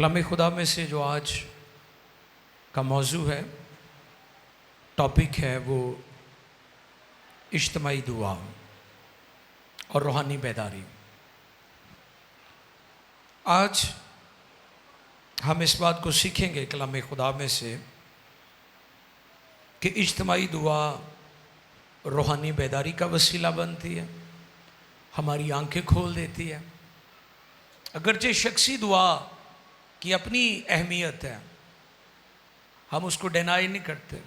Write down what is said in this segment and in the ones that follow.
कलाम खुदा में से जो आज का मौजू है, टॉपिक है, वो इज्तिमाई दुआ और रूहानी बेदारी। आज हम इस बात को सीखेंगे कलाम खुदा में से कि इज्तिमाई दुआ रूहानी बेदारी का वसीला बनती है, हमारी आंखें खोल देती है। अगरचे शख्सी दुआ की अपनी अहमियत है, हम उसको डिनाई नहीं करते,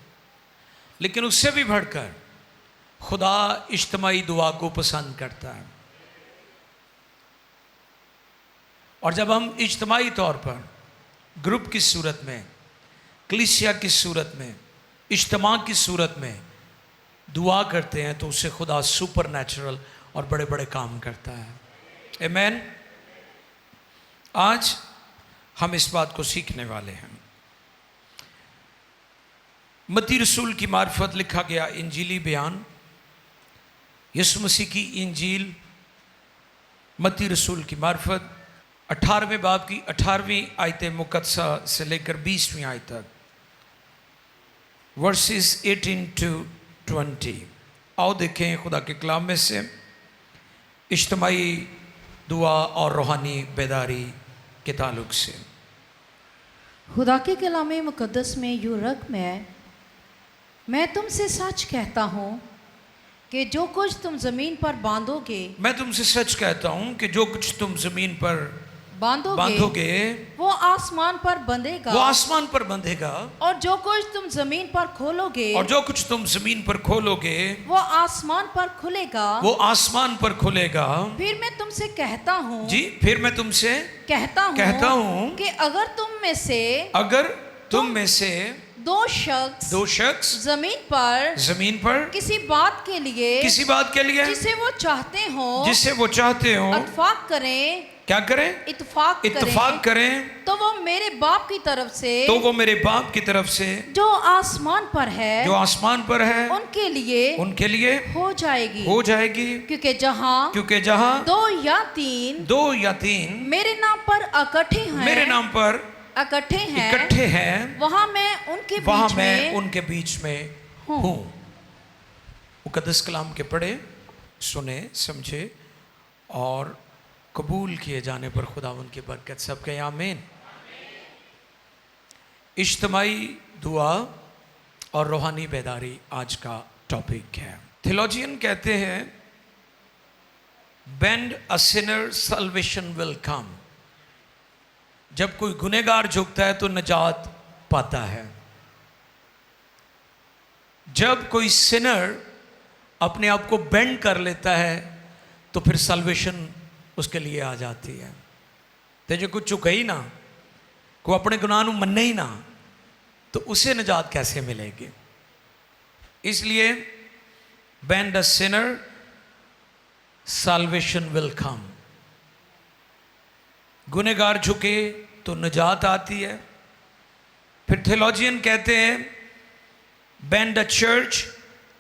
लेकिन उससे भी बढ़कर खुदा इज्तिमाई दुआ को पसंद करता है। और जब हम इज्तिमाई तौर पर ग्रुप की सूरत में, कलीसिया की सूरत में, इज्तिमा की सूरत में दुआ करते हैं तो उससे खुदा सुपर नेचुरल और बड़े बड़े काम करता है। आमीन। आज हम इस बात को सीखने वाले हैं। मत्ती रसूल की मार्फत लिखा गया इंजीली बयान, यीशु मसीह की इंजील मत्ती रसूल की मार्फत 18वें बाब की 18वीं आयत मुकद्दसा से लेकर 20वीं आयत तक, वर्सेस 18 to 20। आओ देखें खुदा के कलाम में से इज्तिमाई दुआ और रूहानी बेदारी के ताल्लुक से। खुदा के कलाम मुकद्दस में यूं रकम है, मैं तुमसे सच कहता हूँ कि जो कुछ तुम ज़मीन पर बांधोगे, मैं तुमसे सच कहता हूँ कि जो कुछ तुम ज़मीन पर बांधोगे वो आसमान पर बंधेगा, वो आसमान पर बंधेगा, और जो कुछ तुम ज़मीन पर खोलोगे, और जो कुछ तुम ज़मीन पर खोलोगे वो आसमान पर खुलेगा, वो आसमान पर खुलेगा। फिर मैं तुमसे कहता हूँ, जी, फिर मैं तुमसे कहता हूँ कि अगर तुम में से दो शख्स जमीन पर किसी बात के लिए जिसे वो चाहते हो इत्तेफाक करें, क्या करें? इत्तेफाक करें तो वो मेरे बाप की तरफ से जो आसमान पर है उनके लिए हो जाएगी। क्योंकि जहाँ दो या तीन मेरे नाम पर इकट्ठे हैं वहाँ मैं उनके बीच में हूँ। मुकद्दस कलाम के पढ़े, सुने, समझे और कबूल किए जाने पर खुदा उनकी बरकत सबके आमीन। इज्तिमाई दुआ और रूहानी बेदारी आज का टॉपिक है। थियोलॉजियन कहते हैं, bend a Sinner salvation will come. जब कोई गुनहगार झुकता है तो निजात पाता है। जब कोई सिनर अपने आप को बेंड कर लेता है तो फिर सल्वेशन उसके लिए आ जाती है। तो जो कुछ चुका ही ना, को अपने गुनाह को मन्ने ही ना, तो उसे निजात कैसे मिलेगी? इसलिए bend a Sinner salvation will come. गुनहगार झुके तो निजात आती है। फिर थियोलॉजियन कहते हैं, bend a church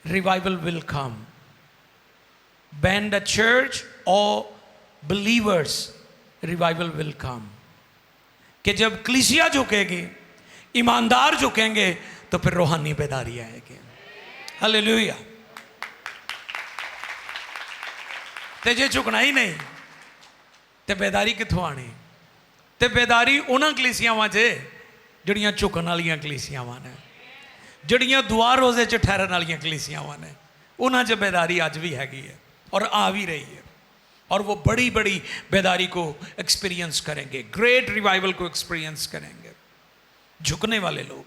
revival will come. Bend a church और बिलीवर्स रिवाइवल विल कम। कि जब कलीसिया झुकेगी, ईमानदार झुकेंगे, तो फिर रूहानी बेदारी आएगी। हालेलुया। ते जे झुकना ही नहीं ते बेदारी कित्थों आनी? ते बेदारी उन्हां कलीसियावां च जड़ियां झुकन वालियां कलीसियावां ने, जड़ियां दुआ रोजे च ठहरन वालियां कलीसियावां ने, उन्हां च बेदारी अज भी हैगी है और आ भी रही है। और वो बड़ी बड़ी बेदारी को एक्सपीरियंस करेंगे, ग्रेट रिवाइवल को एक्सपीरियंस करेंगे झुकने वाले लोग।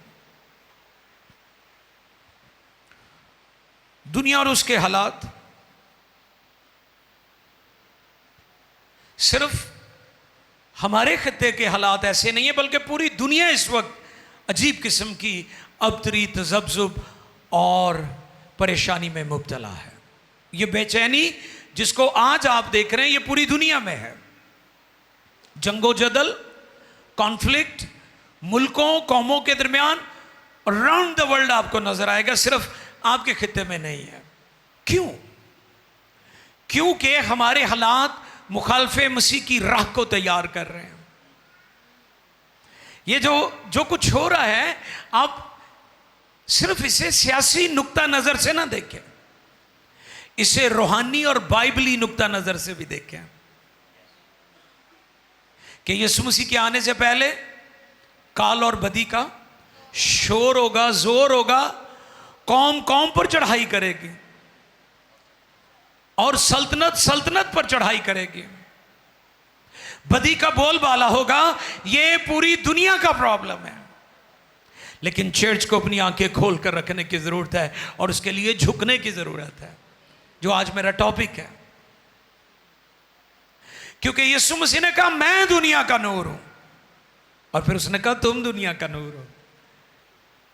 दुनिया और उसके हालात सिर्फ हमारे खत्ते के हालात ऐसे नहीं है, बल्कि पूरी दुनिया इस वक्त अजीब किस्म की अबतरी, तजब्जुब और परेशानी में मुब्तला है। ये बेचैनी जिसको आज आप देख रहे हैं, ये पूरी दुनिया में है। जंगो जदल, कॉन्फ्लिक्ट मुल्कों, कौमों के दरमियान अराउंड द वर्ल्ड आपको नजर आएगा, सिर्फ आपके खित्ते में नहीं है। क्यों? क्योंकि हमारे हालात मुखालफे मसीह की राह को तैयार कर रहे हैं। ये जो कुछ हो रहा है, आप सिर्फ इसे सियासी नुक्ता नजर से ना देखें, इसे रूहानी और बाइबली नुक्ता नजर से भी देखें कि यीशु मसीह के आने से पहले काल और बदी का शोर होगा, जोर होगा, कौम कौम पर चढ़ाई करेगी और सल्तनत सल्तनत पर चढ़ाई करेगी। बदी का बोलबाला होगा, यह पूरी दुनिया का प्रॉब्लम है। लेकिन चर्च को अपनी आंखें खोल कर रखने की जरूरत है और उसके लिए झुकने की जरूरत है, जो आज मेरा टॉपिक है। क्योंकि यीशु मसीह ने कहा मैं दुनिया का नूर हूं, और फिर उसने कहा तुम दुनिया का नूर हो,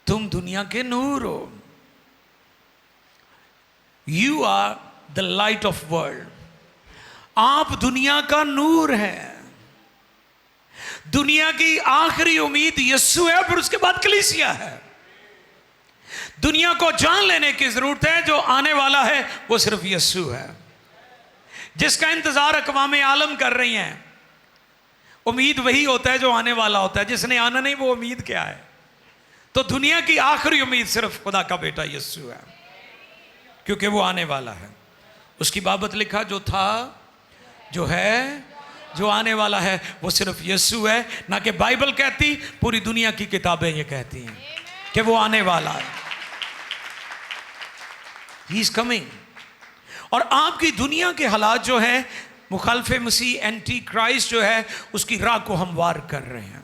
तुम दुनिया के नूर हो। You are the light of world. आप दुनिया का नूर है। दुनिया की आखिरी उम्मीद यीशु है, फिर उसके बाद कलीसिया है। दुनिया को जान लेने की जरूरत है, जो आने वाला है वो सिर्फ यीशु है, जिसका इंतजार अक़वाम आलम कर रही हैं। उम्मीद वही होता है जो आने वाला होता है, जिसने आना नहीं वो उम्मीद क्या है। तो दुनिया की आखिरी उम्मीद सिर्फ खुदा का बेटा यीशु है, क्योंकि वो आने वाला है। उसकी बाबत लिखा, जो था, जो है, जो आने वाला है, वो सिर्फ यीशु है। ना कि बाइबल कहती, पूरी दुनिया की किताबें ये कहती हैं कि वो आने वाला है। He is coming. और आपकी दुनिया के हालात जो है, मुखालफे मसीह, एंटी क्राइस्ट जो है, उसकी राह को हमवार कर रहे हैं।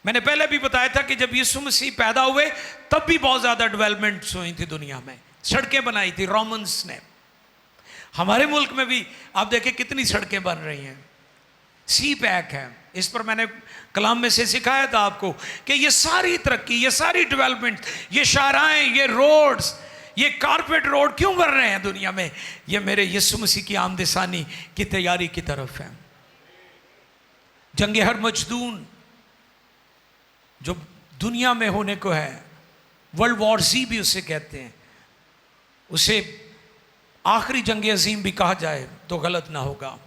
मैंने पहले भी बताया था कि जब यीशु मसीह पैदा हुए तब भी बहुत ज्यादा डेवलपमेंट्स हुई थी दुनिया में। सड़कें बनाई थी रोमन्स ने। हमारे मुल्क में भी आप देखें कितनी सड़कें बन रही हैं। सी पैक है, इस पर मैंने कलाम में से सिखाया था आपको कि ये सारी तरक्की, ये सारी डेवलपमेंट, ये शाहराएं, ये रोड्स, ये कारपेट रोड क्यों बन रहे हैं दुनिया में? ये मेरे यीशु मसीह की आमदसानी की तैयारी की तरफ है। जंग हर मजदून जो दुनिया में होने को है, वर्ल्ड वॉर सी भी उसे कहते हैं, उसे आखिरी जंग अजीम भी कहा जाए तो गलत ना होगा।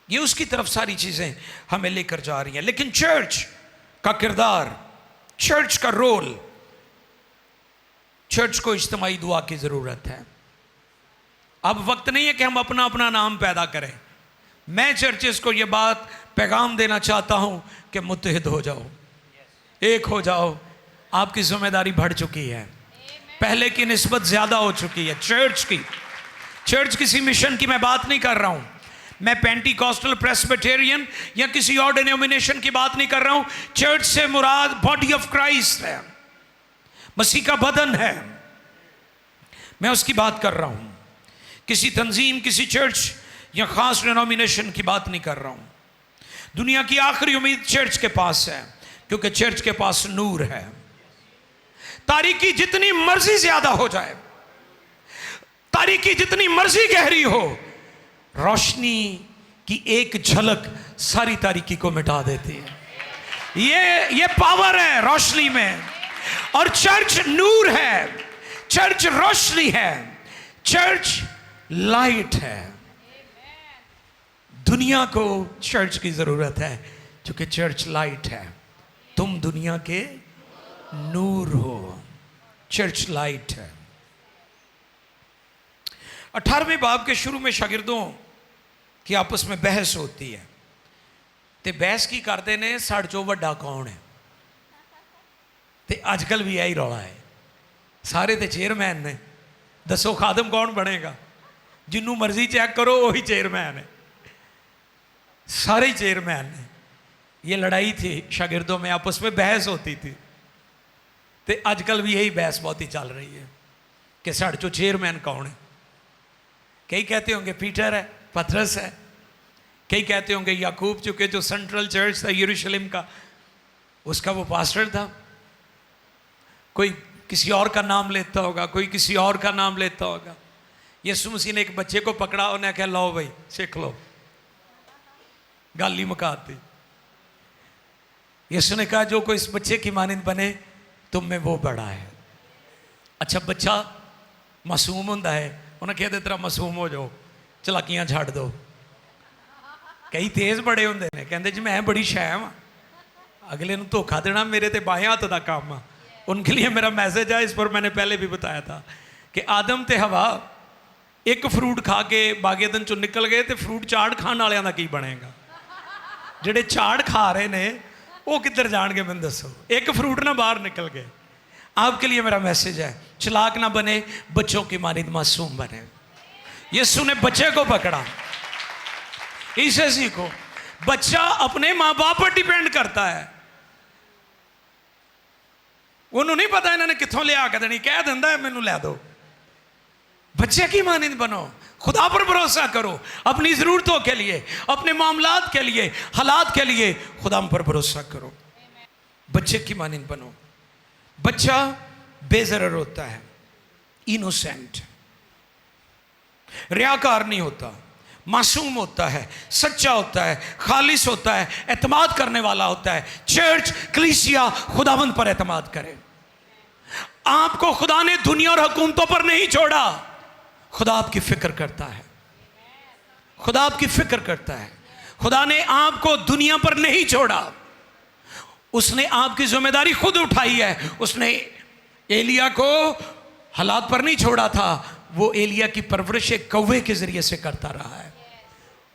ये उसकी तरफ सारी चीजें हमें लेकर जा रही हैं। लेकिन चर्च का किरदार, चर्च का रोल, चर्च को इज्तिमाई दुआ की जरूरत है। अब वक्त नहीं है कि हम अपना अपना नाम पैदा करें। मैं चर्चेस को यह बात पैगाम देना चाहता हूं कि मुत्तहिद हो जाओ, एक हो जाओ। आपकी जिम्मेदारी बढ़ चुकी है, पहले की निस्बत ज्यादा हो चुकी है। चर्च किसी मिशन की मैं बात नहीं कर रहा हूं। मैं पेंटिकॉस्टल, प्रेस्बिटेरियन या किसी और डिनोमिनेशन की बात नहीं कर रहा हूं। चर्च से मुराद बॉडी ऑफ क्राइस्ट है, मसीह का बदन है। मैं उसकी बात कर रहा हूं, किसी तंजीम, किसी चर्च या खास डिनोमिनेशन की बात नहीं कर रहा हूं। दुनिया की आखिरी उम्मीद चर्च के पास है, क्योंकि चर्च के पास नूर है। तारीकी जितनी मर्जी ज्यादा हो जाए, तारीकी जितनी मर्जी गहरी हो, रोशनी की एक झलक सारी तारीकी को मिटा देती है। ये पावर है रोशनी में। और चर्च नूर है, चर्च रोशनी है, चर्च लाइट है। दुनिया को चर्च की जरूरत है, क्योंकि चर्च लाइट है। तुम दुनिया के नूर हो, चर्च लाइट है। 18वें बाब के शुरू में शागिर्दों की आपस में बहस होती है। ते बहस की करते ने, साढ़े चो वड्डा कौन है। ते आजकल भी यही रौला है, सारे ते चेयरमैन ने, दसो खादम कौन बनेगा। जिन्नू मर्जी चेक करो वही चेयरमैन है, सारे ही चेयरमैन ने। ये लड़ाई थी शागिर्दों में, आपस में बहस होती थी। ते आजकल भी यही बहस बहुत ही चल रही है कि साढ़े चो चेयरमैन कौन है। कई कहते होंगे पीटर है, पतरस है, कई कहते होंगे याकूब, चूंकि जो सेंट्रल चर्च था यरूशलेम का, उसका वो पास्टर था। कोई किसी और का नाम लेता होगा, कोई किसी और का नाम लेता होगा। यीशु मसीह ने एक बच्चे को पकड़ा, उन्हें कहा लो भाई सीख लो, गाली मुकाती। यीशु ने कहा जो कोई इस बच्चे की मानिंद बने तुम में वो बड़ा है। अच्छा बच्चा मासूम होता है, उन्हें कहते तेरा मासूम हो जाओ, चलाकियां झाड़ दो। कई तेज बड़े होंगे ने, कहते जी मैं बड़ी शै हाँ, अगले को धोखा देना मेरे तो बाएं हाथ का काम आ। उनके लिए मेरा मैसेज है, इस पर मैंने पहले भी बताया था कि आदम ते हवा एक फ्रूट खा के बागेदन चो निकल गए, तो फ्रूट चाट खाने वालों का की बनेगा? जेडे चाट खा रहे ने वो किधर जाएंगे, मैंने दसो। एक फ्रूट ना बाहर निकल गए। आपके लिए मेरा मैसेज है, चलाक ना बने, बच्चों की मानिंद मासूम बने। यीशु ने बच्चे को पकड़ा, इसे सीखो। बच्चा अपने माँ बाप पर डिपेंड करता है, उन्होंने नहीं पता इन्होंने कितों लिया के देनी, कह दिंदा है मैनू लै दो। बच्चे की मानिंद बनो, खुदा पर भरोसा करो, अपनी ज़रूरतों के लिए, अपने मामलात के लिए, हालात के लिए खुदा पर भरोसा करो। बच्चे की मानिंद बनो। बच्चा बेज़रर होता है, इनोसेंट, रियाकार नहीं होता, मासूम होता है, सच्चा होता है, खालिस होता है, एतमाद करने वाला होता है। चर्च कलीसिया खुदावंद पर एतमाद करे। आपको खुदा ने दुनिया और हुकूमतों पर नहीं छोड़ा, खुदा आपकी फिक्र करता है, खुदा आपकी फिक्र करता है। खुदा ने आपको दुनिया पर नहीं छोड़ा, उसने आपकी जिम्मेदारी खुद उठाई है। उसने एलिया को हालात पर नहीं छोड़ा था, वो एलिया की परवरिश एक कौवे के जरिए से करता रहा है।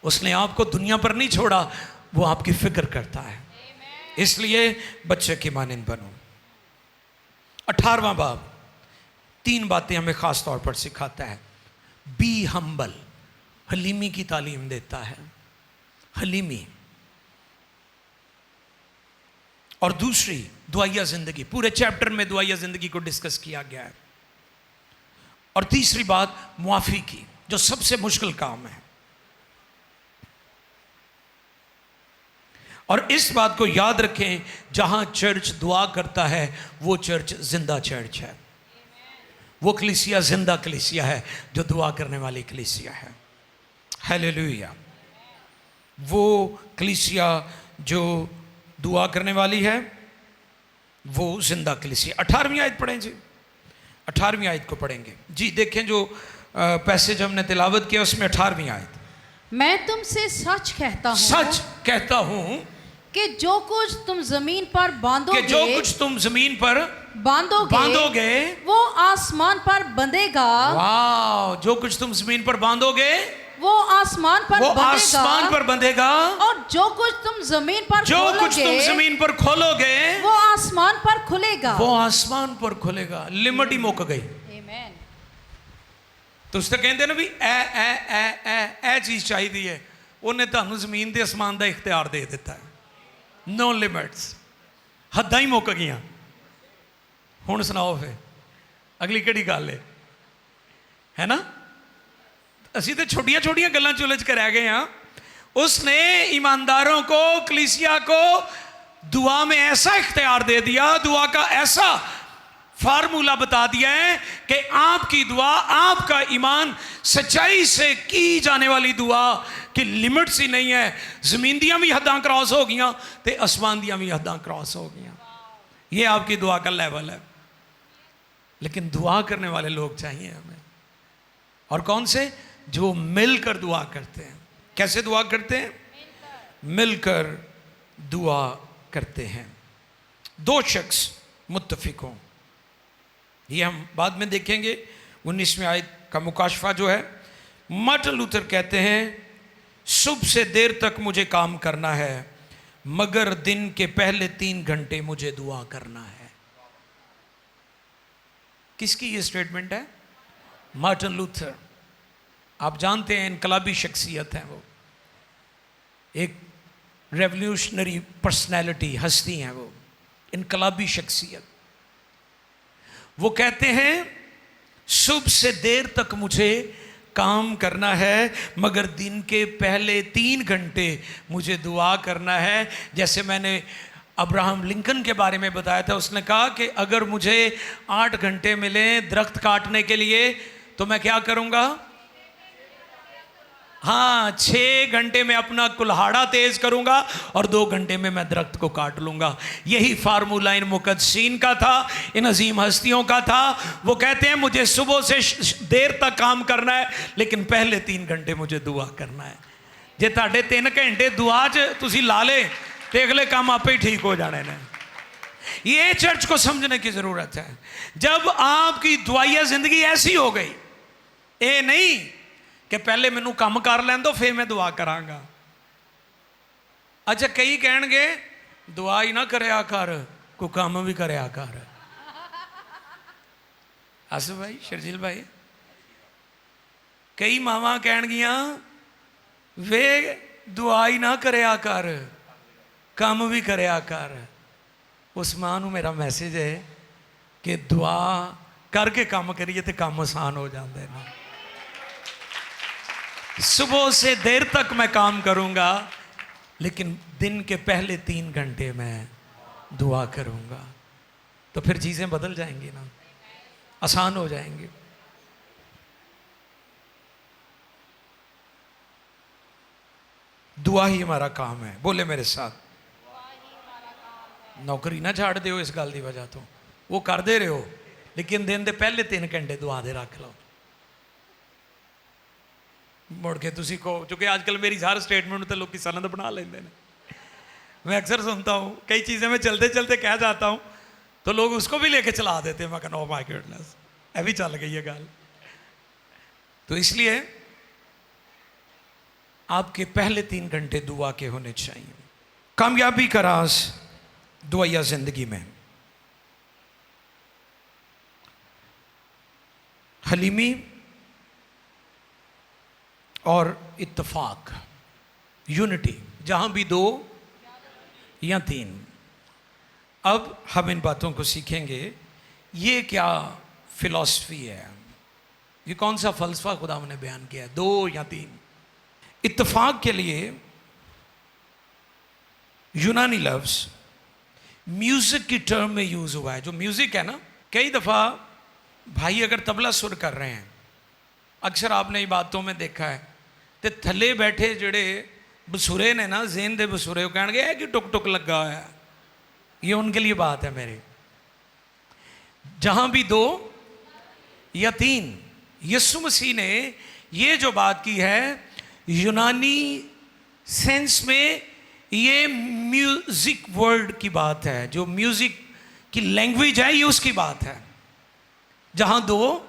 उसने आपको दुनिया पर नहीं छोड़ा, वो आपकी फिक्र करता है। इसलिए बच्चे की मानिंद बनो। 18वां बाब 3 बातें हमें खास तौर पर सिखाता है। बी हम्बल, हलीमी की तालीम देता है, हलीमी। और दूसरी दुआया जिंदगी, पूरे चैप्टर में दुआया जिंदगी को डिस्कस किया गया है। और तीसरी बात मुआफी की, जो सबसे मुश्किल काम है। और इस बात को याद रखें, जहां चर्च दुआ करता है वो चर्च जिंदा चर्च है, वो कलीसिया जिंदा कलीसिया है, जो दुआ करने वाली कलीसिया है। हालेलुया। वो कलीसिया जो दुआ करने वाली है वो जिंदा कलीसिया। 18वीं आयत पढ़ें जी, 18वीं आयत को पढ़ेंगे जी। देखें जो पैसेज हमने तिलावत किया उसमें 18वीं आयत, मैं तुमसे सच कहता हूं कि जो कुछ तुम जमीन पर बांधोगे, कि जो कुछ तुम जमीन पर बांधोगे वो आसमान पर बंधेगा। वाह, जो कुछ तुम जमीन पर बांधोगे वो आसमान पर बंधेगा। और जो कुछ तुम जमीन पर खोलोगे वो आसमान पर खुलेगा। वो आसमान पर खुलेगा। लिमिट ही मुक गई। तो उसने कहते ना भी ए चीज चाहिए है, उन्हें तुहानू जमीन के आसमान का इख्तियार दे दिता है। नो लिमिट्स, हद्दां ही मुक गई। हुण सुनाओ फिर अगली किहड़ी गल है ना। असी तो छोटिया छोटिया गल्लां उलझ के रह गए हाँ। उसने ईमानदारों को, कलीसिया को दुआ में ऐसा इख्तियार दे दिया, दुआ का ऐसा फार्मूला बता दिया है कि आपकी दुआ, आपका ईमान सच्चाई से की जाने वाली दुआ की लिमिट्स ही नहीं है। जमीन दियां भी हद्दां क्रॉस हो गई तो आसमान दियां भी हद्दां क्रॉस हो गई। ये आपकी दुआ का लेवल है। लेकिन दुआ करने वाले लोग चाहिए हमें, और कौन से? जो मिलकर दुआ करते हैं। कैसे दुआ करते हैं? मिलकर दुआ करते हैं। 2 शख्स मुत्तफिक हों, ये हम बाद में देखेंगे। 19वीं आयत का मुकाशफा जो है, मार्टिन लूथर कहते हैं सुबह से देर तक मुझे काम करना है, मगर दिन के पहले 3 घंटे मुझे दुआ करना है। किसकी ये स्टेटमेंट है? Martin Luther. आप जानते हैं इनकलाबी शख्सियत है, वो एक रेवोल्यूशनरी पर्सनैलिटी, हस्ती हैं वो, इनकलाबी शख्सियत। वो कहते हैं सुबह से देर तक मुझे काम करना है, मगर दिन के पहले 3 घंटे मुझे दुआ करना है। जैसे मैंने अब्राहम लिंकन के बारे में बताया था, उसने कहा कि अगर मुझे 8 घंटे मिले दरख्त काटने के लिए तो मैं क्या करूँगा? हाँ, 6 घंटे में अपना कुल्हाड़ा तेज करूंगा और 2 घंटे में मैं दरख्त को काट लूंगा। यही फार्मूला इन मुकद्दसीन का था, इन अजीम हस्तियों का था। वो कहते हैं मुझे सुबह से देर तक काम करना है, लेकिन पहले 3 घंटे मुझे दुआ करना है। जे तुहाडे 3 घंटे दुआ च तुसी ला ले तो अगले काम आपे ही ठीक हो जाने ने। ये चर्च को समझने की जरूरत है। जब आपकी दुआया जिंदगी ऐसी हो गई, ये नहीं कि पहले मैनू काम कर लैन दो फिर मैं दुआ करांगा। अच्छा कई कहणगे दुआ ही ना करया कर, कोई काम भी करया कर। आसू भाई, शर्जील भाई, कई मावां कहणगियां वे दुआ ही ना करया कर, काम भी करया कर। उस मां नूं मेरा मैसेज है कि दुआ करके काम करिए तो काम आसान हो जाते हैं। सुबह से देर तक मैं काम करूंगा, लेकिन दिन के पहले 3 घंटे मैं दुआ करूंगा, तो फिर चीज़ें बदल जाएंगी ना, आसान हो जाएंगी। दुआ ही हमारा काम है। बोले मेरे साथ, नौकरी ना छाड़ दो इस गल की वजह तो, वो करते रहो, लेकिन दिन के पहले 3 घंटे दुआ दे रख लो। मुड़ के तुसी कहो, चूंकि आजकल मेरी हर स्टेटमेंट तो लोग सनद बना लेंगे हैं। मैं अक्सर सुनता हूँ, कई चीज़ें मैं चलते चलते कह जाता हूँ तो लोग उसको भी लेके चला देते हैं। मैं कहना, ओ माय गॉडनेस, ये भी चल गई है गल। तो इसलिए आपके पहले 3 घंटे दुआ के होने चाहिए। कामयाबी का राज दुआया जिंदगी में हलीमी और इत्तेफाक, यूनिटी, जहां भी 2 या 3। अब हम इन बातों को सीखेंगे। ये क्या फिलॉसफी है, ये कौन सा फलसफा खुदा ने बयान किया है? 2 या 3। इत्तेफाक के लिए यूनानी लफ्ज़ म्यूज़िक की टर्म में यूज़ हुआ है। जो म्यूज़िक है ना, कई दफ़ा भाई अगर तबला सुर कर रहे हैं, अक्सर आपने ये बातों में देखा है, तो थले बैठे जड़े बसुरे ने ना, जेन दे बसुरे, कह है कि टुक टुक लगा है। ये उनके लिए बात है मेरी। जहाँ भी 2 या 3, यीशु मसीह ने ये जो बात की है, यूनानी सेंस में ये म्यूजिक वर्ड की बात है, जो म्यूजिक की लैंग्वेज है, ये उसकी बात है। जहां 2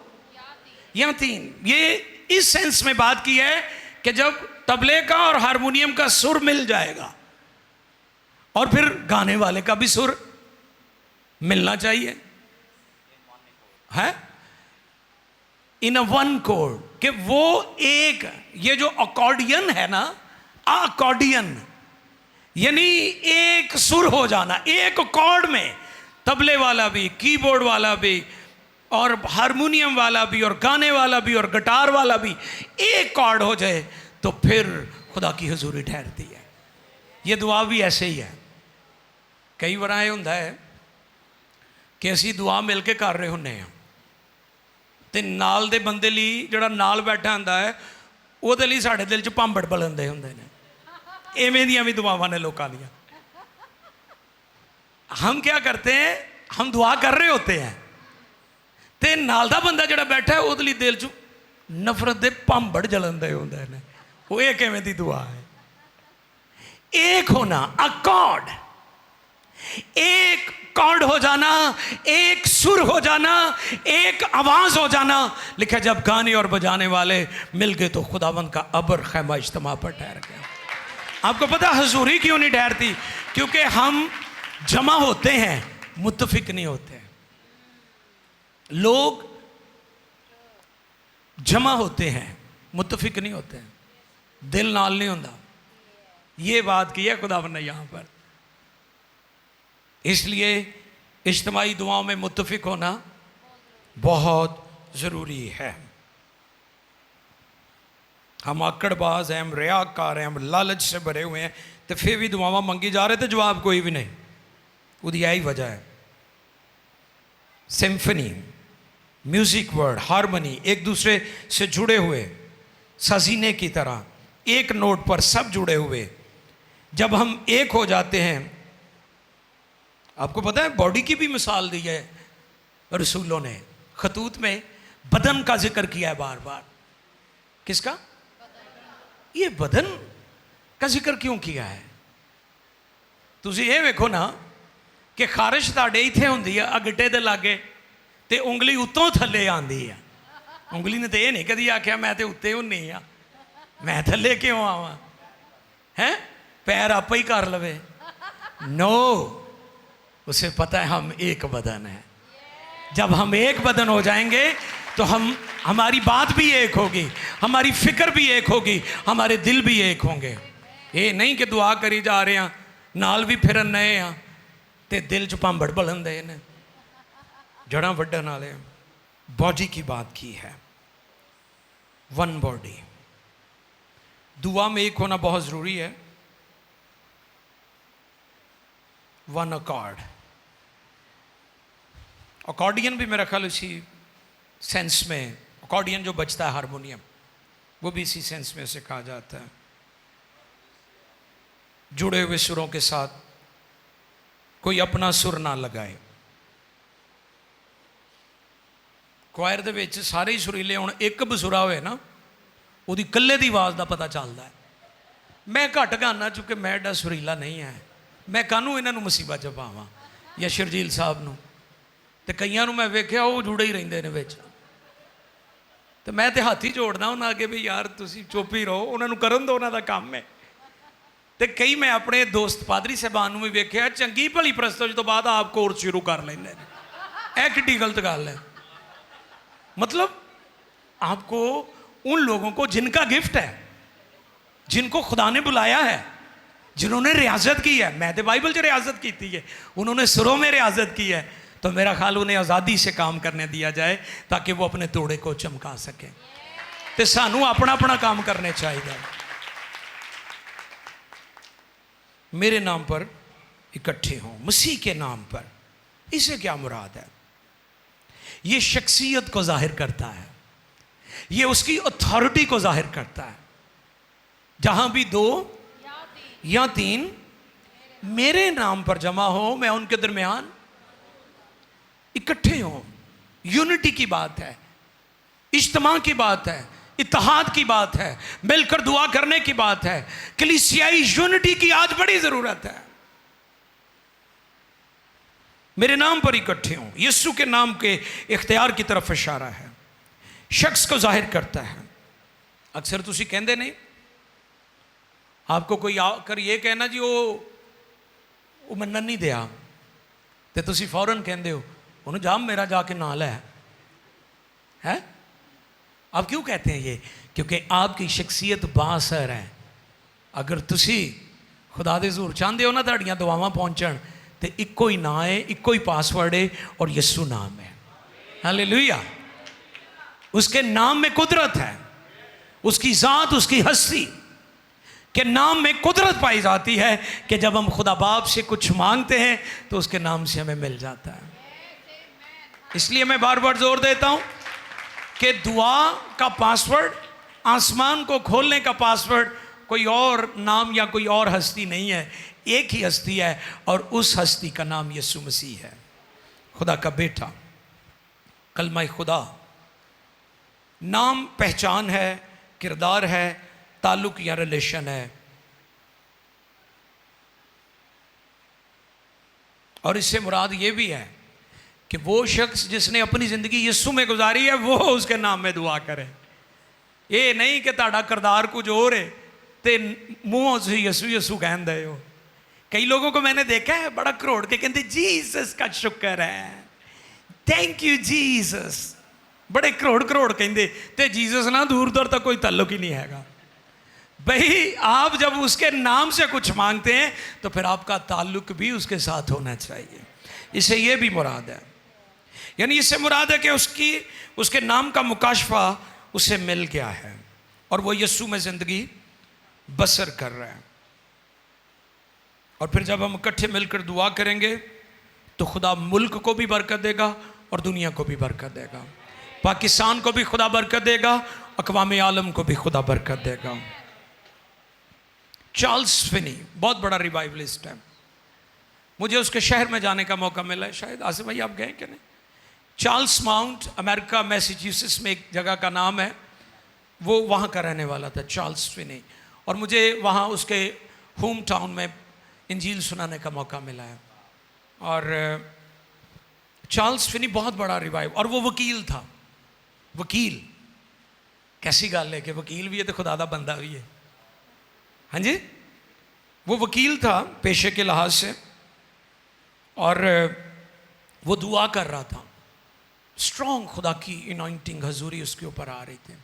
या 3, ये इस सेंस में बात की है कि जब तबले का और हारमोनियम का सुर मिल जाएगा, और फिर गाने वाले का भी सुर मिलना चाहिए, है इन अ वन कोड, कि वो एक, ये जो अकॉर्डियन है ना, अकॉर्डियन यानी एक सुर हो जाना, एक कॉर्ड में, तबले वाला भी, कीबोर्ड वाला भी, और हारमोनियम वाला भी, और गाने वाला भी, और गिटार वाला भी, एक कॉर्ड हो जाए तो फिर खुदा की हुजूरी ठहरती है। ये दुआ भी ऐसे ही है। कई बार ये होता है कि असी दुआ मिल के कर रहे होंने हैं, तो नाल दे बंदे लिए, जोड़ा नाल बैठा होंदा है, ਉਹਦੇ ਲਈ साढ़े दिल च भांबड़ बलंदे होंदे ने। इवें दियां भी दुआवां ने लोकां दियां। हम क्या करते हैं, हम दुआ कर रहे होते हैं, तो नाल दा बंदा जोड़ा बैठा है, ਉਹਦੇ ਲਈ दिल च नफरत दे भांबड़ जलंदे होंदे ने। वो ये किवें दी दुआ है? एक होना, अकॉर्ड, एक कॉर्ड हो जाना, एक सुर हो जाना, एक आवाज हो जाना। लिखा, जब गाने और बजाने वाले मिल गए तो खुदावंद का अबर खैमा इज्तिमा पर ठहर गया। आपको पता हुजूरी क्यों नहीं ठहरती? क्योंकि हम जमा होते हैं, मुत्तफिक नहीं होते। लोग जमा होते हैं, मुत्तफिक नहीं होते हैं, दिल नाल नहीं होता। ये बात की है खुदावंद ने यहां पर। इसलिए इज्तिमाई दुआओं में मुत्तफिक होना बहुत ज़रूरी है। हम आकड़बाज हैं, हम रियाकार हैं, हम लालच से भरे हुए हैं, तो फिर भी दुआवां मंगी जा रहे, तो जवाब कोई भी नहीं। उसकी यही वजह है। सिम्फनी, म्यूजिक वर्ड, हारमोनी, एक दूसरे से जुड़े हुए, सजीने की तरह एक नोट पर सब जुड़े हुए। जब हम एक हो जाते हैं, आपको पता है बॉडी की भी मिसाल दी है रसूलों ने। खतूत में बदन का जिक्र किया है बार बार। किसका? ये बदन का जिक्र क्यों किया है? ਤੁਸੀਂ ਇਹ ਵੇਖੋ ਨਾ ਕਿ ਖਾਰਿਸ਼ ਤੁਹਾਡੇ ਇੱਥੇ ਹੁੰਦੀ ਆ ਗਿੱਟੇ ਦੇ ਲਾਗੇ ਤੇ ਉਂਗਲੀ ਉੱਤੋਂ ਥੱਲੇ ਆਉਂਦੀ ਆ। ਉਂਗਲੀ ਨੇ ਤੇ ਇਹ ਨਹੀਂ ਕਦੀ ਆਖਿਆ ਮੈਂ ਤੇ ਉੱਤੇ ਹੁੰਨੀ ਆ, मैं थले क्यों आवा है, पैर आप ही कर लवे। नो, उसे पता है हम एक बदन है। जब हम एक बदन हो जाएंगे तो हमारी बात भी एक होगी, हमारी फिक्र भी एक होगी, हमारे दिल भी एक होंगे। ये नहीं कि दुआ करी जा रहे हैं नाल भी फिरन नए हाँ ते दिल च भांबड़ भलन दे ने जड़ा वड्डन वाले। बॉडी की बात की है, वन बॉडी। दुआ में एक होना बहुत ज़रूरी है। वन अकॉर्ड, अकॉर्डियन भी मेरा ख्याल इसी सेंस में, अकॉर्डियन जो बजता है हारमोनियम, वो भी इसी सेंस में उसे कहा जाता है। जुड़े हुए सुरों के साथ कोई अपना सुर ना लगाए। क्वायर दे विच सारे ही सुरीले हुण एक बसुरा होए ना, ਉਹਦੀ ਕੱਲੇ ਦੀ ਆਵਾਜ਼ ਦਾ ਪਤਾ ਚੱਲਦਾ ਹੈ। ਮੈਂ ਘੱਟ ਗਾਣਾ ਚੁੱਕੇ ਮੈਂ ਐਡਾ ਸੁਰੀਲਾ ਨਹੀਂ ਹੈ, ਮੈਂ ਕਾਹਨੂੰ ਇਹਨਾਂ ਨੂੰ ਮੁਸੀਬਤ 'ਚ ਪਾਵਾਂ ਜਾਂ ਸ਼ਰਜੀਲ ਸਾਹਿਬ ਨੂੰ। ਤੇ ਕਈਆਂ ਨੂੰ ਮੈਂ ਵੇਖਿਆ ਉਹ ਜੁੜੇ ਹੀ ਰਹਿੰਦੇ ਨੇ ਵਿੱਚ, ਤੇ ਮੈਂ ਤੇ ਹੱਥ ਹੀ ਜੋੜਦਾ ਉਹਨਾਂ ਅੱਗੇ ਵੀ ਯਾਰ ਤੁਸੀਂ ਚੁੱਪ ਹੀ ਰਹੋ, ਉਹਨਾਂ ਨੂੰ ਕਰਨ ਦਿਓ, ਉਹਨਾਂ ਦਾ ਕੰਮ ਹੈ। ਤੇ ਕਈ ਮੈਂ ਆਪਣੇ ਦੋਸਤ ਪਾਦਰੀ ਸਾਹਿਬਾਨ ਨੂੰ ਵੀ ਵੇਖਿਆ ਚੰਗੀ ਭਲੀ ਪ੍ਰਸਤੁਤੀ ਤੋਂ ਬਾਅਦ ਆਪ ਕੋਰਸ ਸ਼ੁਰੂ ਕਰ ਲੈਂਦੇ ਨੇ। ਇਹ ਕਿੱਡੀ ਗਲਤ ਗੱਲ ਹੈ। मतलब आपको उन लोगों को जिनका गिफ्ट है, जिनको खुदा ने बुलाया है, जिन्होंने रियाजत की है, मैं तो बाइबल से रियाजत की थी है, उन्होंने सुरों में रियाजत की है, तो मेरा ख्याल उन्हें आज़ादी से काम करने दिया जाए ताकि वो अपने तोड़े को चमका सकें। तो सानू अपना अपना काम करने चाहिए। मेरे नाम पर इकट्ठे हों, मसीह के नाम पर, इसे क्या मुराद है? ये शख्सियत को जाहिर करता है, ये उसकी अथॉरिटी को जाहिर करता है। जहां भी दो या तीन मेरे नाम पर जमा हो, मैं उनके दरमियान इकट्ठे हों। यूनिटी की बात है, इज्तिमा की बात है, इत्तेहाद की बात है, मिलकर दुआ करने की बात है। कलीसियाई यूनिटी की आज बड़ी ज़रूरत है। मेरे नाम पर इकट्ठे हों, यीशु के नाम के इख्तियार की तरफ इशारा है, शख्स को जाहिर करता है। अक्सर तुसी कहते नहीं, आपको कोई आकर ये कहना जी वो मनन नहीं दिया, तो तुसी फौरन कहते हो उन्होंने जा मेरा जाके ना लै है। आप क्यों कहते हैं ये? क्योंकि आपकी शख्सियत बाअसर है। अगर तुसी खुदा दे ज़ूर चाहते हो ना तुहाड़ियां दुआवां पहुँचण, तो इक्को ही ना है, इक्को ही पासवर्ड है और यीशु नाम है। हालेलुया। उसके नाम में कुदरत है, उसकी ज़ात, उसकी हस्ती के नाम में कुदरत पाई जाती है कि जब हम खुदा बाप से कुछ मांगते हैं तो उसके नाम से हमें मिल जाता है। इसलिए मैं बार बार जोर देता हूं कि दुआ का पासवर्ड, आसमान को खोलने का पासवर्ड कोई और नाम या कोई और हस्ती नहीं है, एक ही हस्ती है और उस हस्ती का नाम यीशु मसीह है, खुदा का बेटा। कलमा खुदा नाम पहचान है, किरदार है, ताल्लुक या रिलेशन है। और इससे मुराद ये भी है कि वो शख्स जिसने अपनी ज़िंदगी यीशु में गुजारी है वो उसके नाम में दुआ करे। ये नहीं कि ताड़ा किरदार कुछ और है तो मुँह से यीशु यीशु कह दे हो। कई लोगों को मैंने देखा है बड़ा करोड़ के कहते जीसस का शुक्र है, थैंक यू जीसस, बड़े करोड़ करोड़ कहते, तो जीसस ना दूर दूर तक कोई ताल्लुक ही नहीं हैगा। भाई आप जब उसके नाम से कुछ मांगते हैं तो फिर आपका ताल्लुक भी उसके साथ होना चाहिए। इससे ये भी मुराद है, यानी इससे मुराद है कि उसके नाम का मुकाशफा उसे मिल गया है और वो यीशु में ज़िंदगी बसर कर रहा है। और फिर जब हम इकट्ठे मिलकर दुआ करेंगे तो खुदा मुल्क को भी बरकत देगा और दुनिया को भी बरकत देगा। पाकिस्तान को भी खुदा बरकत देगा, अक़वाम आलम को भी खुदा बरकत देगा। चार्ल्स फिनी बहुत बड़ा रिवाइवलिस्ट है, मुझे उसके शहर में जाने का मौका मिला है, शायद आसिफ भाई आप गए कि नहीं। चार्ल्स माउंट, अमेरिका मैसेच्यूसेट्स में एक जगह का नाम है, वो वहाँ का रहने वाला था चार्ल्स फिनी। और मुझे वहाँ उसके होम टाउन में इंजील सुनाने का मौका मिला है। और चार्ल्स फिनी बहुत बड़ा रिवाइव, और वो वकील था। वकील, कैसी गल है कि वकील भी है तो खुदा दा बंदा भी है। हाँ जी, वो वकील था पेशे के लिहाज से, और वो दुआ कर रहा था। स्ट्रॉन्ग खुदा की इनॉइंटिंग हजूरी उसके ऊपर आ रही थी।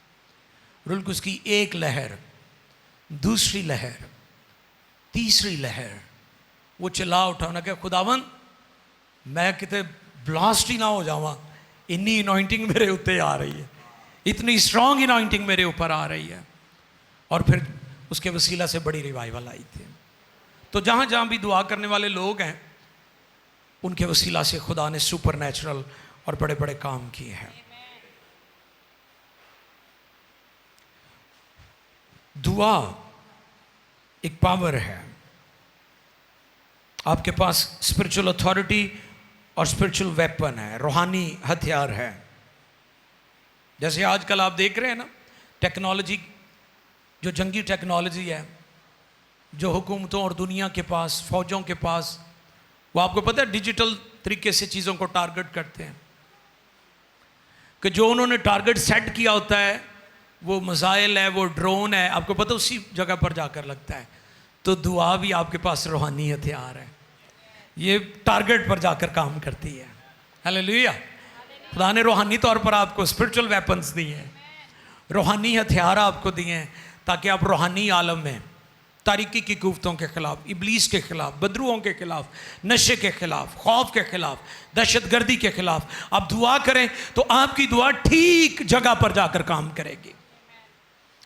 रुल्क उसकी एक लहर, दूसरी लहर, तीसरी लहर, वो चिल्ला उठा, उन्होंने कहा खुदावन मैं किते ब्लास्ट ही ना हो जावा, इन्नी इनॉइंटिंग मेरे उत्ते आ रही है, इतनी स्ट्रॉन्ग इनॉइंटिंग मेरे ऊपर आ रही है। और फिर उसके वसीला से बड़ी रिवाइवल आई थी। तो जहाँ जहाँ भी दुआ करने वाले लोग हैं, उनके वसीला से खुदा ने सुपर नेचुरल और बड़े बड़े काम किए हैं। दुआ एक पावर है। आपके पास स्पिरिचुअल अथॉरिटी और स्पिरिचुअल वेपन है, रूहानी हथियार है। जैसे आजकल आप देख रहे हैं ना, टेक्नोलॉजी, जो जंगी टेक्नोलॉजी है, जो हुकूमतों और दुनिया के पास, फौजों के पास, वो आपको पता है डिजिटल तरीके से चीज़ों को टारगेट करते हैं, कि जो उन्होंने टारगेट सेट किया होता है, वो मिसाइल है, वो ड्रोन है, आपको पता उसी जगह पर जाकर लगता है। तो दुआ भी आपके पास रूहानी हथियार है, ये टारगेट पर जाकर काम करती है। हालेलुया। खुदा ने रूहानी तौर पर आपको स्पिरिचुअल वेपन्स दिए हैं, रूहानी हथियार आपको दिए हैं, ताकि आप रूहानी आलम में तारीकी की कुव्वतों के खिलाफ, इब्लीस के खिलाफ, बदरुओं के खिलाफ, नशे के खिलाफ, खौफ के खिलाफ, दहशतगर्दी के खिलाफ आप दुआ करें, तो आपकी दुआ ठीक जगह पर जाकर काम करेगी।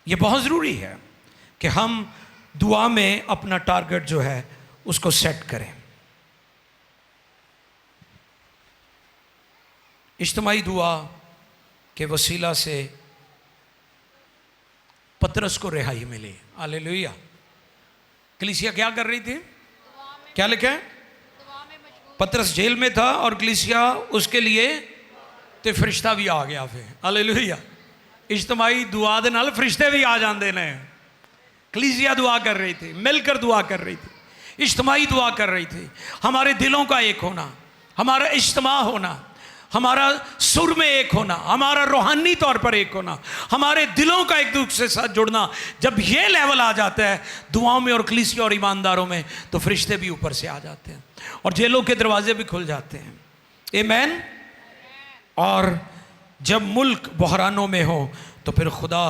ये बहुत ज़रूरी है कि हम दुआ में अपना टारगेट जो है उसको सेट करें। इज्तिमाई दुआ के वसीला से पतरस को रिहाई मिली। हालेलुया। कलीसिया क्या कर रही थी? क्या लिखा है? पतरस जेल में था और कलीसिया उसके लिए, तो फरिश्ता भी आ गया फिर। हालेलुया। इज्तिमाई दुआ दे नाल फरिश्ते भी आ जाते ने। कलीसिया दुआ कर रही थी, मिलकर दुआ कर रही थी, इज्तिमाई दुआ कर रही थी। हमारे दिलों का एक होना, हमारा इज्तिमा होना, हमारा सुर में एक होना, हमारा रूहानी तौर पर एक होना, हमारे दिलों का एक दूसरे के साथ जुड़ना, जब ये लेवल आ जाता है दुआओं में और कलीसिया और ईमानदारों में, तो फरिश्ते भी ऊपर से आ जाते हैं और जेलों के दरवाजे भी खुल जाते हैं। आमीन। और जब मुल्क बहरानों में हो तो फिर खुदा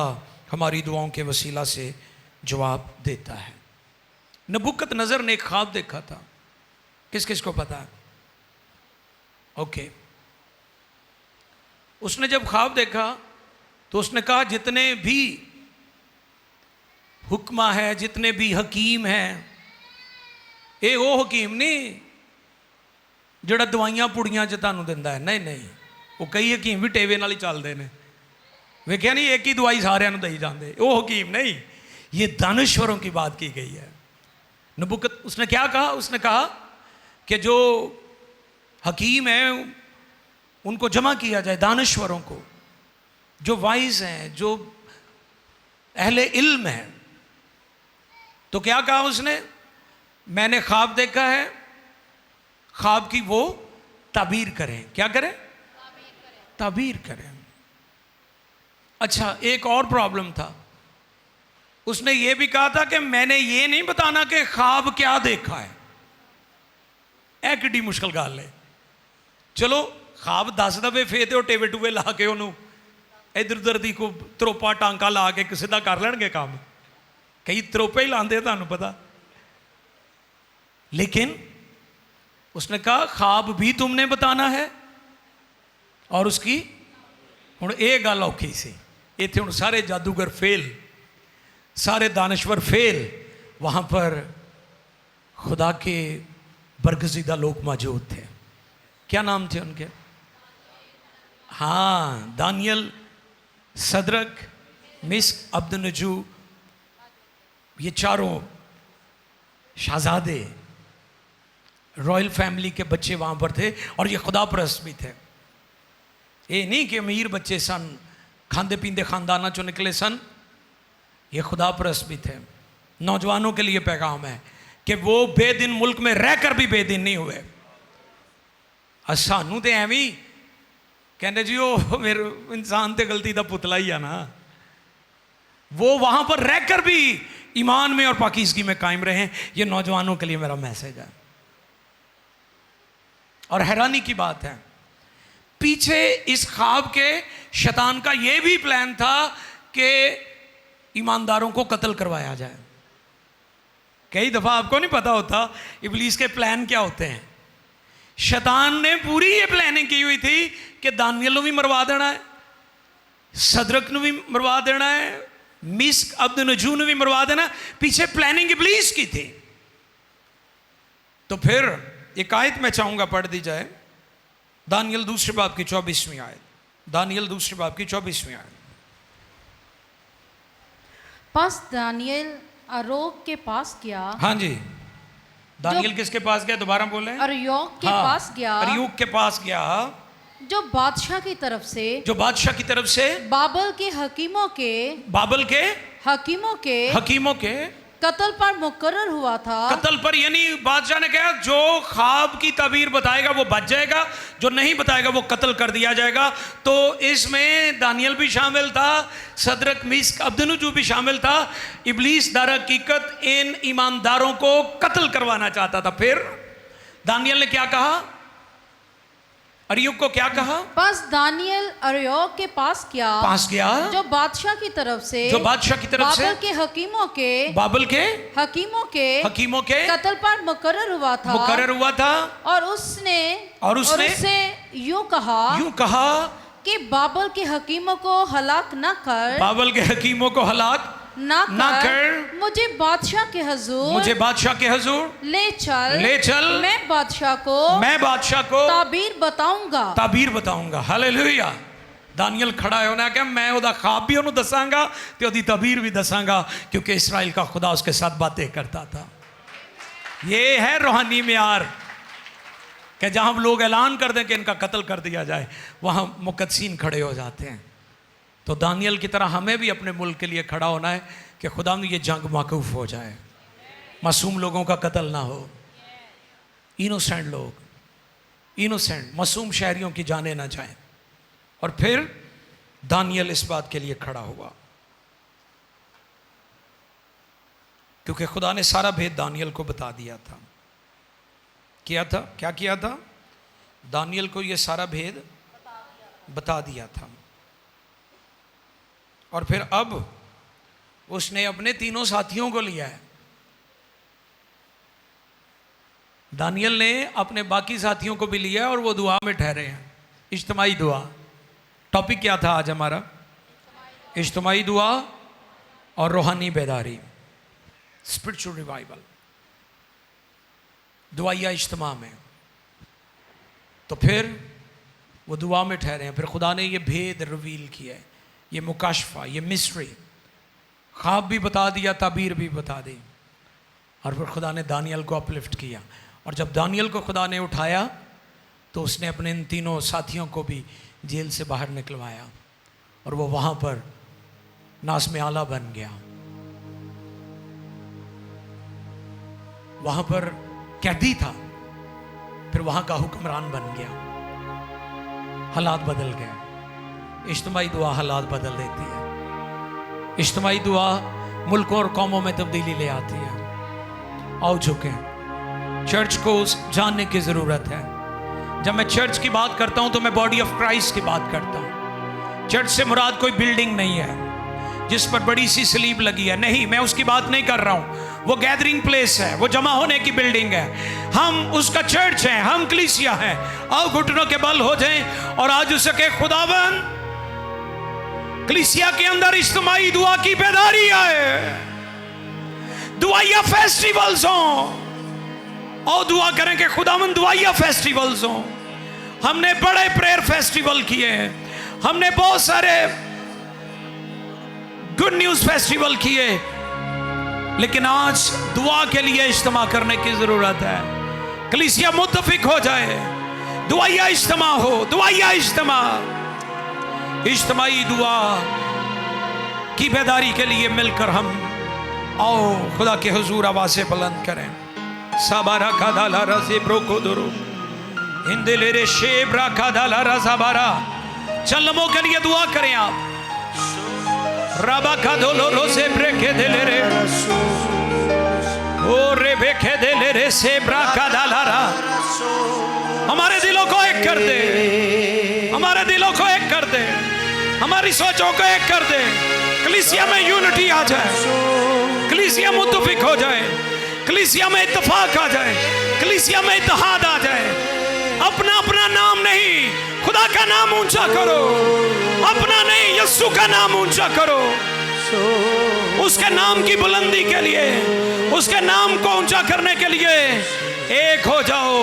हमारी दुआओं के वसीला से जवाब देता है। नबूकदनेस्सर ने एक ख्वाब देखा था, किस किस को पता है? ओके। उसने जब ख्वाब देखा तो उसने कहा जितने भी हुक्मा है, जितने भी हकीम हैं, ये वो हकीम नहीं जोड़ा दवाइयां पुड़ियां च तुहानूं दिंदा है, नहीं नहीं, वो कई हकीम भी टेवे नाल ही चलते हैं। वेख्या नहीं, एक ही दवाई सारिਆਂ ਨੂੰ दई जाते, वो हकीम नहीं, ये दानश्वरों की बात की गई है। नबूकत उसने क्या कहा? उसने कहा कि जो हकीम है उनको जमा किया जाए, दानश्वरों को, जो वाइज हैं, जो अहले इल्म हैं। तो क्या कहा उसने? मैंने ख्वाब देखा है, ख्वाब की वो ताबीर करें। क्या करें? ताबीर करें। अच्छा, एक और प्रॉब्लम था, उसने ये भी कहा था कि मैंने ये नहीं बताना कि ख्वाब क्या देखा है। एक किड्डी मुश्किल गल है। चलो ख्वाब दस दवे फिर तो टेवे टूवे ला के उन्होंने इधर उधर दी को त्रोपा टांका ला के सीधा कर लेंगे काम। कई त्रोपे ही लाते तुहानूं पता। लेकिन उसने कहा ख्वाब भी तुमने बताना है और उसकी, हुण ये गल औखी सी इत्थे, हुण सारे जादूगर फेल, सारे दानश्वर फेल, वहाँ पर खुदा के बरगज़ीदा लोग मौजूद थे। क्या नाम थे उनके? हाँ, दानियल, सदरक, मिस्क, अब्दुन्नजू, ये चारों शहजादे, रॉयल फैमिली के बच्चे वहाँ पर थे और ये खुदा परस्त भी थे। ये नहीं कि अमीर बच्चे सन, खांदे पींदे खानदाना चो निकले सन, ये खुदा परस्त भी थे। नौजवानों के लिए पैगाम है कि वो बेदिन मुल्क में रहकर भी बेदिन नहीं हुए। सानू तो एवं ही कहते जी वो मेरे इंसान तो गलती का पुतला ही है ना, वो वहां पर रहकर भी ईमान में और पाकीज़गी में कायम रहे। ये नौजवानों के लिए मेरा मैसेज है। और हैरानी की बात है, पीछे इस ख्वाब के शैतान का यह भी प्लान था कि ईमानदारों को कत्ल करवाया जाए। कई दफा आपको नहीं पता होता इब्लीस के प्लान क्या होते हैं। शैतान ने पूरी ये प्लानिंग की हुई थी कि दानियल को भी मरवा देना है, सदरक को भी मरवा देना है, मिस्क अब्दुन्नजू ने भी मरवा देना। पीछे प्लानिंग इब्लीस की थी। तो फिर एक आयत मैं चाहूंगा पढ़ दी जाए, दानियल दूसरे बाब की 24वीं आयत। दानियल दूसरे बाब की 24वीं आयत। बस दानियल अरोक के पास गया। हाँ जी, दानियल किसके पास गया, दोबारा बोले। अरयोग के पास गया। अरयोग के पास गया, जो बादशाह की तरफ से, जो बादशाह की तरफ से बाबल के हकीमों के, बाबल के हकीमों के कत्ल पर मुकर्रर हुआ था। कत्ल पर, यानी बादशाह ने कहा जो ख्वाब की ताबीर बताएगा वो बच जाएगा, जो नहीं बताएगा वो कत्ल कर दिया जाएगा। तो इसमें दानियल भी शामिल था, सदरक मिस्क अब्दुन्नजू भी शामिल था। इब्लीस दर हकीकत इन ईमानदारों को कत्ल करवाना चाहता था। फिर दानियल ने क्या कहा, अरयोग को क्या कहा। बस दानियल अरयोग के पास गया, जो बादशाह की तरफ से, बाबल के हकीमों के कत्ल पर मुकर्रर हुआ था। और उसने यूं कहा कि बाबल के हकीमों को हलाक न कर, मुझे बादशाह के हुजूर ले चल, मैं बादशाह को ताबीर बताऊंगा। हालेलुया। दानियल खड़ा है, उन्हें कहा मैं ओदा ख्वाब भी उन्हें दसांगा ते ओदी ताबीर भी दसांगा, क्योंकि इस्राइल का खुदा उसके साथ बातें करता था। ये है रूहानी मियार कि जहां हम लोग ऐलान कर दें कि इनका कत्ल कर दिया जाए, वहां मुकद्दसीन खड़े हो जाते हैं। तो दानियल की तरह हमें भी अपने मुल्क के लिए खड़ा होना है कि खुदा में ये जंग मौकूफ हो जाए, मासूम लोगों का कत्ल ना हो, इनोसेंट मासूम शहरियों की जाने ना जाएं। और फिर दानियल इस बात के लिए खड़ा हुआ क्योंकि खुदा ने सारा भेद दानियल को बता दिया था। क्या किया था? दानियल को ये सारा भेद बता दिया था। और फिर अब उसने अपने तीनों साथियों को लिया है। दानियल ने अपने बाकी साथियों को भी लिया है और वो दुआ में ठहरे हैं। इज्तिमाई दुआ टॉपिक क्या था आज हमारा? इज्तिमाई दुआ और रूहानी बेदारी, स्पिरिचुअल रिवाइवल, दुआया इज्तिमा में। तो फिर वो दुआ में ठहरे हैं। फिर खुदा ने ये भेद रिवील किया है, ये मुकाशफा, ये मिस्ट्री, ख्वाब भी बता दिया, ताबीर भी बता दी। और फिर खुदा ने दानियल को अपलिफ्ट किया। और जब दानियल को खुदा ने उठाया तो उसने अपने इन तीनों साथियों को भी जेल से बाहर निकलवाया और वो वहाँ पर नास में आला बन गया, वहाँ पर कैदी था, फिर वहाँ का हुक्मरान बन गया। हालात बदल गए। इज्तिमाई दुआ हालात बदल देती है। इज्तिमाई दुआ मुल्कों और कौमों में तब्दीली ले आती है। आओ झुकें। चर्च को जानने की ज़रूरत है। जब मैं चर्च की बात करता हूं तो मैं बॉडी ऑफ क्राइस्ट की बात करता हूं। चर्च से मुराद कोई बिल्डिंग नहीं है जिस पर बड़ी सी सलीब लगी है, नहीं, मैं उसकी बात नहीं कर रहा हूं। वो गैदरिंग प्लेस है, वो जमा होने की बिल्डिंग है। हम उसका चर्च हैं, हम कलीसिया हैं। आओ घुटनों के बल हो जाएं और आज उसके खुदावन कलीसिया के अंदर इज्तिमाई दुआ की बेदारी आए, दुआया फेस्टिवल्स हों। और दुआ करें कि खुदावन दुआया फेस्टिवल्स हों। हमने बड़े प्रेयर फेस्टिवल किए हैं, हमने बहुत सारे गुड न्यूज फेस्टिवल किए, लेकिन आज दुआ के लिए इज्तिमा करने की जरूरत है। कलीसिया मुत्तफिक हो जाए, दुआया इज्तिमा हो, दुआया इज्तिमा। इज्तिमाई दुआ की बेदारी के लिए मिलकर हम आओ खुदा के हुजूर आवाज़ें बुलंद करें। साबारा का दाला रज़े ब्रोको दुरु इंदिले रे शेबरा का दाला रज़ाबारा। चंद लम्हों के लिए दुआ करें आप। रबा का दोलो रोज़े ब्रेके दिले रे ओ रे बेके दिले रे शेबरा का दाला रा। हमारे दिलों को एक कर दे, हमारे दिलों को एक कर दे, हमारी सोचों को एक कर दे। कलीसिया में यूनिटी आ जाए, कलीसिया मुत्तफिक हो जाए, कलीसिया में इत्तेफाक आ जाए, कलीसिया में इत्तेहाद आ जाए। अपना अपना नाम नहीं, खुदा का नाम ऊंचा करो। अपना नहीं, यीशु का नाम ऊंचा करो। उसके नाम की बुलंदी के लिए, उसके नाम को ऊंचा करने के लिए एक हो जाओ।